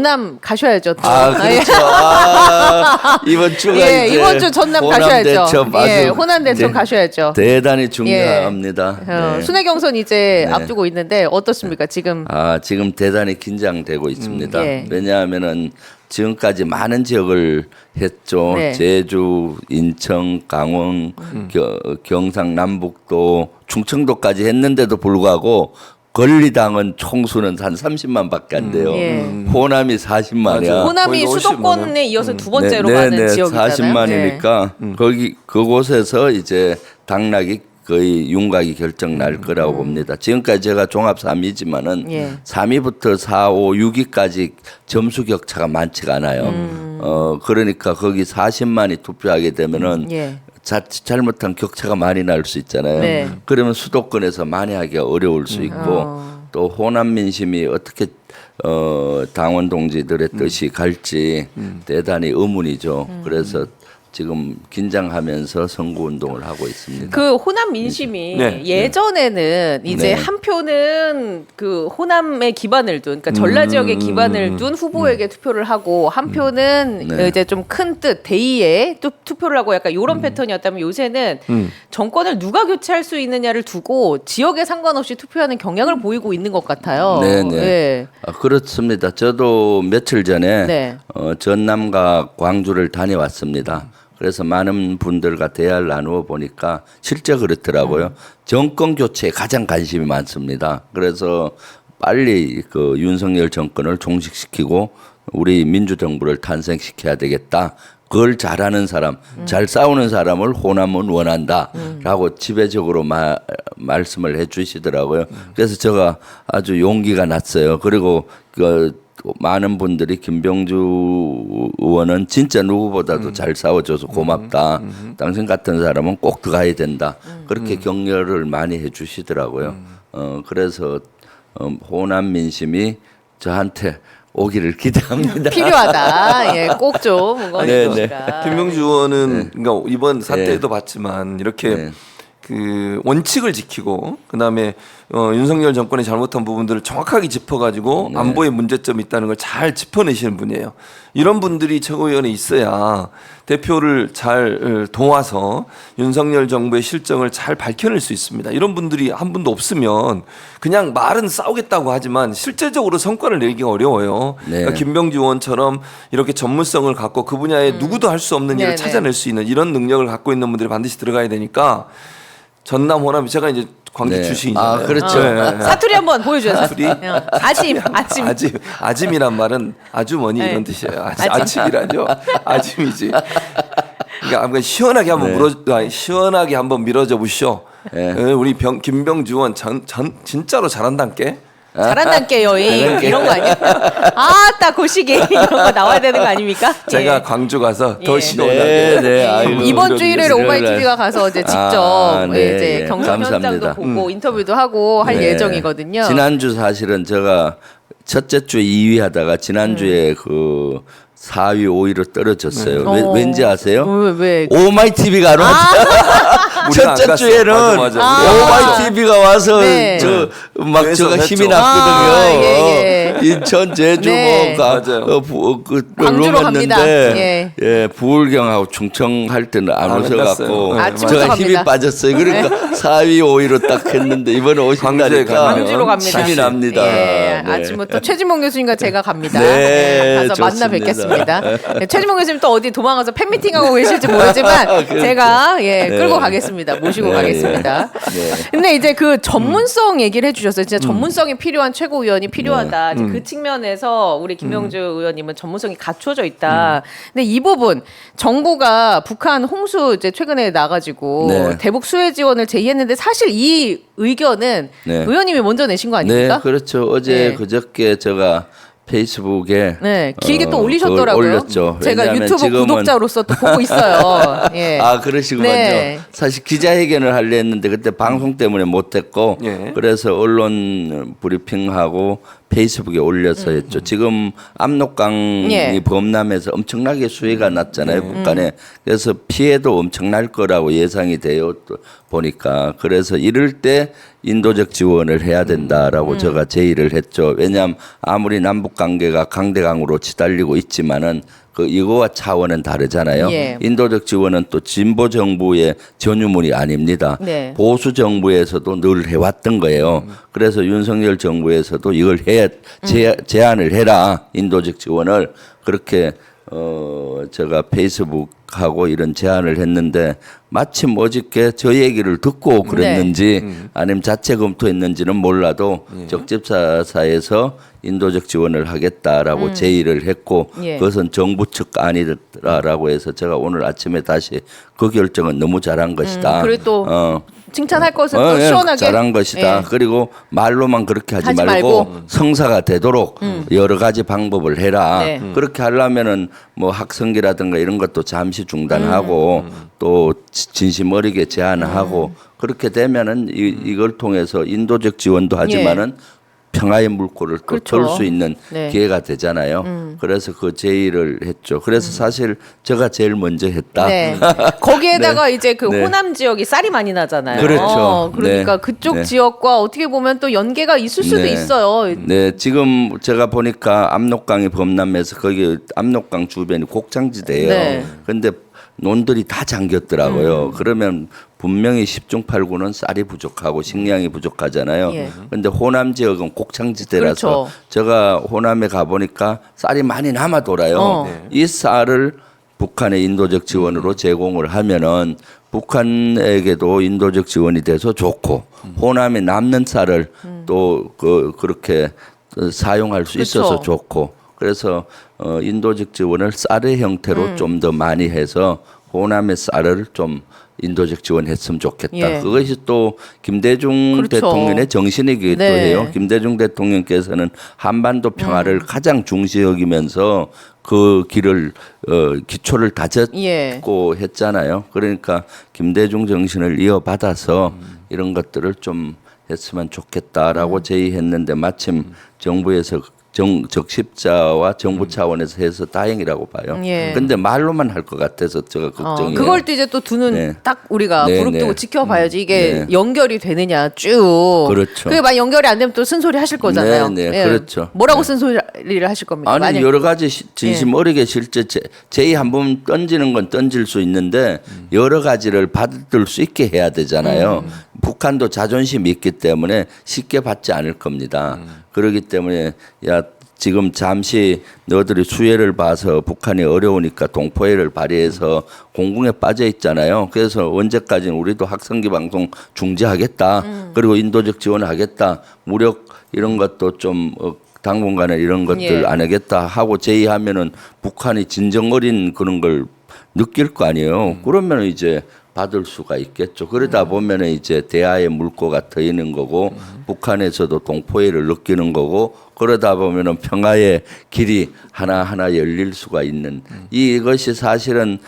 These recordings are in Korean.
전남 가셔야죠. 또. 아, 그렇죠. 이번 주가 예, 이제 이번 주 전남 호남 가셔야죠. 대첩 예, 아주 호남 대첩 이제 가셔야죠. 대단히 중요합니다. 네. 순회 경선 이제 네. 앞두고 있는데 어떻습니까? 지금 지금 대단히 긴장되고 있습니다. 예. 왜냐하면은 지금까지 많은 지역을 했죠. 네. 제주, 인천, 강원, 경상남북도, 충청도까지 했는데도 불구하고 권리당은 총수는 한 30만밖에 안 돼요. 예. 호남이 40만이야. 호남이 거의 수도권에 이어서 두 번째로 많은 지역이잖아요. 40만이니까 거기 그곳에서 이제 당락이 거의 윤곽이 결정 날 거라고 봅니다. 지금까지 제가 종합 3위지만은 예. 3위부터 4, 5, 6위까지 점수 격차가 많지가 않아요. 그러니까 거기 40만이 투표하게 되면은 예. 자칫 잘못한 격차가 많이 날 수 있잖아요. 네. 그러면 수도권에서 많이 하기가 어려울 수 있고 또 호남 민심이 어떻게 당원 동지들의 뜻이 갈지 대단히 의문이죠. 그래서 지금 긴장하면서 선거 운동을 하고 있습니다. 그 호남 민심이 네. 예전에는 이제 네. 한 표는 그 호남에 기반을 둔, 그러니까 전라 지역에 기반을 둔 후보에게 투표를 하고 한 표는 네. 이제 좀 큰 뜻 대의에 투표를 하고 약간 이런 패턴이었다면 요새는 정권을 누가 교체할 수 있느냐를 두고 지역에 상관없이 투표하는 경향을 보이고 있는 것 같아요. 네네. 예. 그렇습니다. 저도 며칠 전에 네. 전남과 광주를 다녀왔습니다. 그래서 많은 분들과 대화를 나누어 보니까 실제 그렇더라고요. 정권 교체에 가장 관심이 많습니다. 그래서 빨리 그 윤석열 정권을 종식시키고 우리 민주정부를 탄생시켜야 되겠다. 그걸 잘하는 사람, 잘 싸우는 사람을 호남은 원한다라고 지배적으로 말씀을 해주시더라고요. 그래서 제가 아주 용기가 났어요. 그리고 그 많은 분들이 김병주 의원은 진짜 누구보다도 잘 싸워줘서 고맙다. 당신 같은 사람은 꼭 들어가야 된다. 그렇게 격려를 많이 해주시더라고요. 그래서 호남 민심이 저한테 오기를 기대합니다. 필요하다. 예, 꼭 좀 응원해주시라. 김명주 의원은 그러니까 이번 사태에도 봤지만 이렇게 네. 그 원칙을 지키고 그다음에 윤석열 정권의 잘못한 부분들을 정확하게 짚어가지고 안보에 문제점이 있다는 걸 잘 짚어내시는 분이에요. 이런 분들이 최고위원회 있어야 대표를 잘 도와서 윤석열 정부의 실정을 잘 밝혀낼 수 있습니다. 이런 분들이 한 분도 없으면 그냥 말은 싸우겠다고 하지만 실제적으로 성과를 내기가 어려워요. 네. 그러니까 김병주 의원처럼 이렇게 전문성을 갖고 그 분야에 누구도 할 수 없는 일을 네네. 찾아낼 수 있는 이런 능력을 갖고 있는 분들이 반드시 들어가야 되니까 전남 호남 제가 이제 광주 네. 출신이잖아요. 그렇죠. 네. 사투리 한번 보여줘요. 사투리? 아침. 아짐이란 말은 아주머니 네. 이런 뜻이에요. 아침이라죠. 아침이지. 그러니까 한번 시원하게 한번 시원하게 한번 밀어줘 보시오. 네. 우리 김병주 의원 진짜로 잘한다께. 잘한다께 여행 이런 거 아니에요? 아따 고시기 이런 거 나와야 되는 거 아닙니까? 제가 예. 광주 가서 더 예. 시원하게. 네, 아이고, 이번 주 일요일에 일요일 날. 오마이TV가 가서 이제 직접 네, 이제 예. 경선 감사합니다. 현장도 보고 인터뷰도 하고 할 네. 예정이거든요. 지난주 사실은 제가 첫째 주에 2위 하다가 지난주에 그 4위, 5위로 떨어졌어요. 왠지 아세요? 왜? 오마이 TV가 안 왔죠. 우리가 안 첫째 갔어. 주에는 맞아. 오마이 TV가 와서 네. 막 그래서 저가 했죠. 힘이 났거든요. 아, 예. 인천, 제주 네. 맞아요. 광주로 갑니다. 예, 부울경하고 충청 할 때는 안 오셔갖고 끝났어요. 아침부터 제가 힘이 갑니다. 빠졌어요. 그러니까 4위, 5위로 딱 했는데 이번에 오신다니까 광주로 갑니다. 힘이 납니다. 예, 네. 아침부터 최진봉 교수님과 제가 갑니다. 네, 가서 좋습니다. 만나 뵙겠습니다. 네, 최진봉 교수님 또 어디 도망가서 팬미팅하고 계실지 모르지만 제가 끌고 가겠습니다. 모시고 네, 가겠습니다. 네. 근데 이제 그 전문성 얘기를 해주셨어요. 진짜 전문성이 필요한 최고위원이 필요하다. 이제 그 측면에서 우리 김명주 의원님은 전문성이 갖춰져 있다. 근데 이 부분 정부가 북한 홍수 이제 최근에 나가지고 네. 대북 수혜 지원을 제의했는데 사실 이 의견은 네. 의원님이 먼저 내신 거 아닙니까? 네, 그렇죠. 어제 네. 그저께 제가 페이스북에 네, 길게 또 그걸 올리셨더라고요. 올렸죠. 제가 왜냐하면 유튜브 지금은 구독자로서 또 보고 있어요. 예. 그러시군요. 네. 사실 기자회견을 하려 했는데 그때 방송 때문에 못했고 예. 그래서 언론 브리핑하고 페이스북에 올려서 했죠. 지금 압록강이 예. 범람해서 엄청나게 수해가 났잖아요. 북한에. 그래서 피해도 엄청날 거라고 예상이 돼요. 또 보니까. 그래서 이럴 때 인도적 지원을 해야 된다라고 제가 제의를 했죠. 왜냐하면 아무리 남북 관계가 강대강으로 치달리고 있지만은 그 이거와 차원은 다르잖아요. 예. 인도적 지원은 또 진보 정부의 전유물이 아닙니다. 네. 보수 정부에서도 늘 해왔던 거예요. 그래서 윤석열 정부에서도 이걸 제안을 해라. 인도적 지원을 그렇게 제가 페이스북하고 이런 제안을 했는데 마침 어저께 저 얘기를 듣고 그랬는지 아니면 자체 검토했는지는 몰라도 적집사사에서 인도적 지원을 하겠다라고 제의를 했고 예. 그것은 정부 측 아니라라고 해서 제가 오늘 아침에 다시 그 결정은 너무 잘한 것이다. 그리고 또 칭찬할 것은 또 예, 시원하게 잘한 것이다. 예. 그리고 말로만 그렇게 하지 하지 말고 말고. 성사가 되도록 여러 가지 방법을 해라. 네. 그렇게 하려면은 뭐 학성기라든가 이런 것도 잠시 중단하고 또 진심 어리게 제안하고 그렇게 되면은 이걸 통해서 인도적 지원도 하지만은 평화의 물꼬를 또 그렇죠. 돌 수 있는 네. 기회가 되잖아요. 그래서 그 제의를 했죠. 그래서 사실 제가 제일 먼저 했다. 네. 거기에다가 이제 그 네. 호남 지역이 쌀이 많이 나잖아요. 그렇죠. 그러니까 네. 그쪽 네. 지역과 어떻게 보면 또 연계가 있을 수도 네. 있어요. 네, 지금 제가 보니까 압록강이 범람해서 거기 압록강 주변이 곡창지대예요. 네. 근데 논들이 다 잠겼더라고요. 그러면 분명히 10중 8구는 쌀이 부족하고 식량이 부족하잖아요. 예. 근데 호남 지역은 곡창지대라서 그렇죠. 제가 호남에 가 보니까 쌀이 많이 남아 돌아요. 네. 이 쌀을 북한의 인도적 지원으로 제공을 하면은 북한에게도 인도적 지원이 돼서 좋고 호남에 남는 쌀을 또 그렇게 사용할 수 있어서 그렇죠. 좋고 그래서 인도적 지원을 쌀의 형태로 좀 더 많이 해서 호남의 쌀을 좀 인도적 지원했으면 좋겠다. 예. 그것이 또 김대중 그렇죠. 대통령의 정신이기도 네. 해요. 김대중 대통령께서는 한반도 평화를 가장 중시 여기면서 그 길을 기초를 다졌고 예. 했잖아요. 그러니까 김대중 정신을 이어받아서 이런 것들을 좀 했으면 좋겠다라고 제의했는데 마침 정부에서 적십자와 정부 차원에서 해서 다행이라고 봐요. 예. 근데 말로만 할 것 같아서 제가 걱정이에요. 그걸 또 이제 또 두 눈 네. 딱 우리가 네, 무릎 두고 네. 지켜봐야지 이게 네. 연결이 되느냐 쭉. 그렇죠. 그게 만약 연결이 안 되면 또 쓴소리 하실 거잖아요. 네, 네, 그렇죠. 뭐라고 네. 쓴소리를 하실 겁니까? 아니 만약- 여러 가지 진심 어리게 실제 제의 한번 던지는 건 던질 수 있는데 여러 가지를 받을 수 있게 해야 되잖아요. 북한도 자존심이 있기 때문에 쉽게 받지 않을 겁니다. 그렇기 때문에 야 지금 잠시 너희들이 수혜를 봐서 북한이 어려우니까 동포애를 발휘해서 공궁에 빠져 있잖아요. 그래서 언제까지는 우리도 학성기 방송 중지하겠다. 그리고 인도적 지원하겠다. 무력 이런 것도 좀 당분간은 이런 것들 예. 안 하겠다 하고 제의하면은 북한이 진정 어린 그런 걸 느낄 거 아니에요. 그러면 이제 받을 수가 있겠죠. 그러다 보면은 이제 대화의 물꼬가 트이는 거고 북한에서도 동포애를 느끼는 거고 그러다 보면은 평화의 길이 하나하나 열릴 수가 있는 이것이 사실은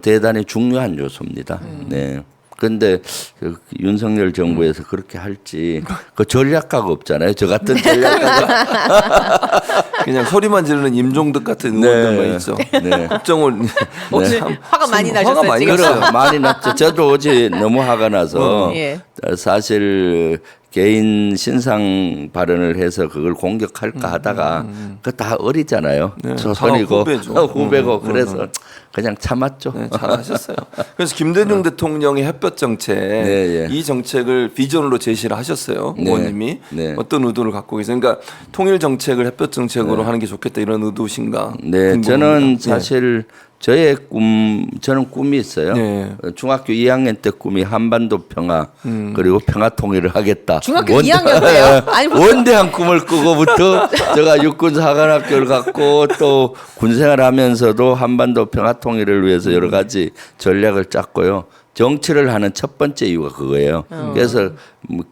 대단히 중요한 요소입니다. 네. 근데 그 윤석열 정부에서 그렇게 할지 그 전략가가 없잖아요. 저 같은 전략가가 그냥 소리만 지르는 임종득 같은 의원들만 있죠. 네. 국정원 오늘 화가 많이 나셨어요, 화가 많이 지금. 났어요. 그래 많이 났죠. 저도 어제 너무 화가 나서 예. 사실 개인 신상 발언을 해서 그걸 공격할까 하다가 그 다 어리잖아요. 네, 조선이고 다 후배죠. 후배고 그래서 그냥 참았죠. 네, 잘하셨어요. 그래서 김대중 대통령의 햇볕 정책 네, 예. 이 정책을 비전으로 제시를 하셨어요. 네, 의원님이 네. 어떤 의도를 갖고 계세요? 그러니까 통일 정책을 햇볕 정책으로 하는 게 좋겠다 이런 의도신가? 네, 궁금합니다. 저는 네. 사실 저는 꿈이 있어요. 네. 중학교 2학년 때 꿈이 한반도 평화 그리고 평화 통일을 하겠다. 중학교 2학년 때요? 아니, 원대한 꿈을 꾸고부터 제가 육군 사관학교를 갔고 또 군생활하면서도 한반도 평화 통일을 위해서 여러 가지 전략을 짰고요. 정치를 하는 첫 번째 이유가 그거예요. 그래서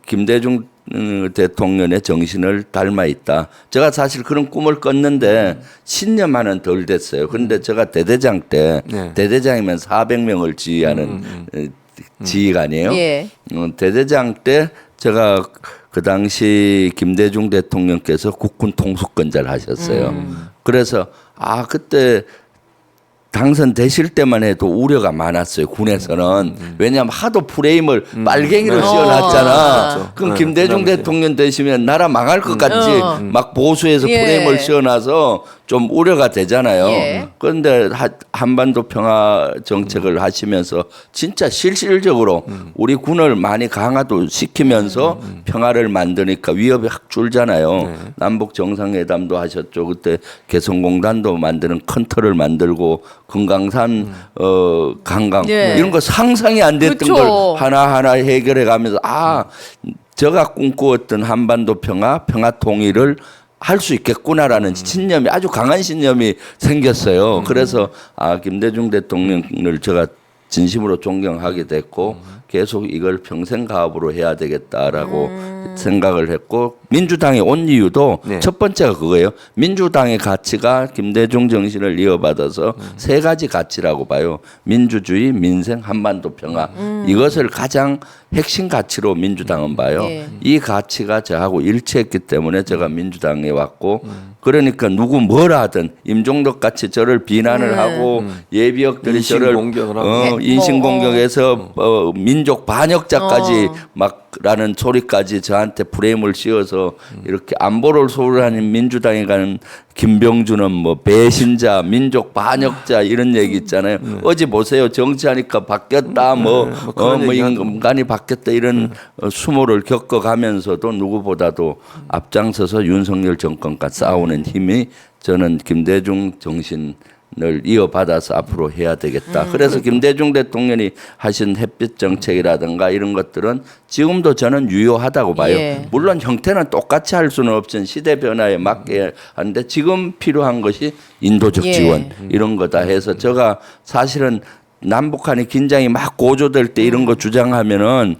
김대중 대통령의 정신을 닮아 있다. 제가 사실 그런 꿈을 꿨는데 신념하는 덜 됐어요. 그런데 제가 대대장 때 네. 대대장이면 400명을 지휘하는 지휘관이에요. 예. 대대장 때 제가 그 당시 김대중 대통령께서 국군 통수권자를 하셨어요. 그래서 그때 당선되실 때만 해도 우려가 많았어요. 군에서는. 왜냐하면 하도 프레임을 빨갱이로 씌워놨잖아. 그렇죠. 그럼 네, 김대중 그 당시에. 대통령 되시면 나라 망할 것 같지. 막 보수해서 예. 프레임을 씌워놔서 좀 우려가 되잖아요. 예. 그런데 한반도 평화 정책을 하시면서 진짜 실질적으로 우리 군을 많이 강화도 시키면서 평화를 만드니까 위협이 확 줄잖아요. 남북 정상회담도 하셨죠. 그때 개성공단도 만드는 컨터를 만들고 금강산 강강 예. 이런 거 상상이 안 됐던 그쵸. 걸 하나하나 해결해 가면서 제가 꿈꾸었던 한반도 평화 통일을 할 수 있겠구나라는 신념이 아주 강한 신념이 생겼어요. 그래서 김대중 대통령을 제가 진심으로 존경하게 됐고 계속 이걸 평생 가업으로 해야 되겠다라고 생각을 했고 민주당에 온 이유도 네. 첫 번째가 그거예요. 민주당의 가치가 김대중 정신을 이어받아서 세 가지 가치라고 봐요. 민주주의, 민생, 한반도 평화. 이것을 가장 핵심 가치로 민주당은 봐요. 예. 이 가치가 저하고 일치했기 때문에 제가 민주당에 왔고 그러니까 누구 뭐라 하든 임종덕 같이 저를 비난을 하고 예비역들이 저를 인신공격을 하고. 인신공격해서 민족 반역자까지 막라는 소리까지 저한테 프레임을 씌워서 이렇게 안보를 소홀하는 민주당에 가는 김병준은 뭐 배신자, 민족 반역자 이런 얘기 있잖아요. 어제 보세요. 정치하니까 바뀌었다, 그런 얘기 하죠. 인간이 바뀌었다 이런 수모를 겪어가면서도 누구보다도 앞장서서 윤석열 정권과 싸우는 힘이 저는 김대중 정신을 이어받아서 앞으로 해야 되겠다. 그래서 김대중 대통령이 하신 햇빛 정책이라든가 이런 것들은 지금도 저는 유효하다고 봐요. 예. 물론 형태는 똑같이 할 수는 없지만 시대 변화에 맞게 하는데 지금 필요한 것이 인도적 예. 지원 이런 거다 해서 제가 사실은 남북한이 긴장이 막 고조될 때 이런 거 주장하면은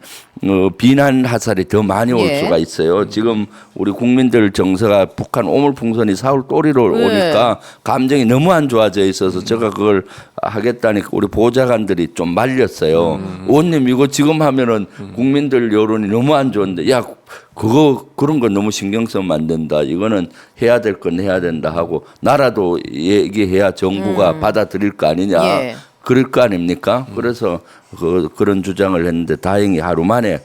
비난 화살이 더 많이 올 예. 수가 있어요. 지금 우리 국민들 정서가 북한 오물풍선이 사울 또리로 예. 오니까 감정이 너무 안 좋아져 있어서 제가 그걸 하겠다니까 우리 보좌관들이 좀 말렸어요. 의원님 이거 지금 하면은 국민들 여론이 너무 안 좋은데 야 그런 거 너무 신경 쓰면 안 된다. 이거는 해야 될 건 해야 된다 하고 나라도 얘기해야 정부가 받아들일 거 아니냐. 예. 그럴 거 아닙니까? 그래서 그런 주장을 했는데 다행히 하루 만에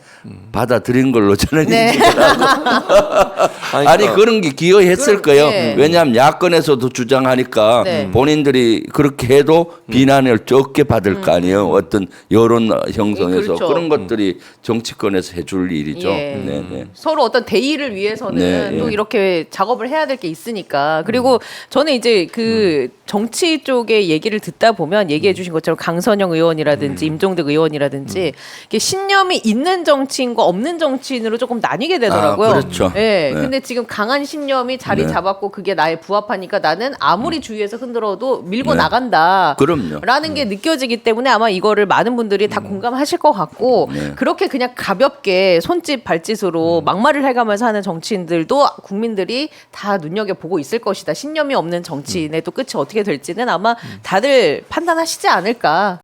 받아들인 걸로 저는 네. 인식을 하고 아니 그러니까 그런 게 기여했을 그럼, 거예요. 예. 왜냐하면 야권에서도 주장하니까 네. 본인들이 그렇게 해도 비난을 적게 받을 거 아니에요. 어떤 여론 형성에서 그렇죠. 그런 것들이 정치권에서 해줄 일이죠. 예. 네네. 서로 어떤 대의를 위해서는 네, 또 예. 이렇게 작업을 해야 될 게 있으니까. 그리고 저는 이제 그 정치 쪽의 얘기를 듣다 보면 얘기해 주신 것처럼 강선영 의원이라든지 임종득 의원이라든지 이게 신념이 있는 정치인과 없는 정치인으로 조금 나뉘게 되더라고요. 그렇죠. 예. 네. 근데 지금 강한 신념이 자리 네. 잡았고 그게 나에 부합하니까 나는 아무리 주위에서 흔들어도 밀고 네. 나간다. 그럼요. 라는 게 느껴지기 때문에 아마 이거를 많은 분들이 다 공감하실 것 같고 네. 그렇게 그냥 가볍게 손짓 발짓으로 막말을 해가면서 하는 정치인들도 국민들이 다 눈여겨보고 있을 것이다. 신념이 없는 정치인의 또 끝이 어떻게 될지는 아마 다들 판단하시지 않을까.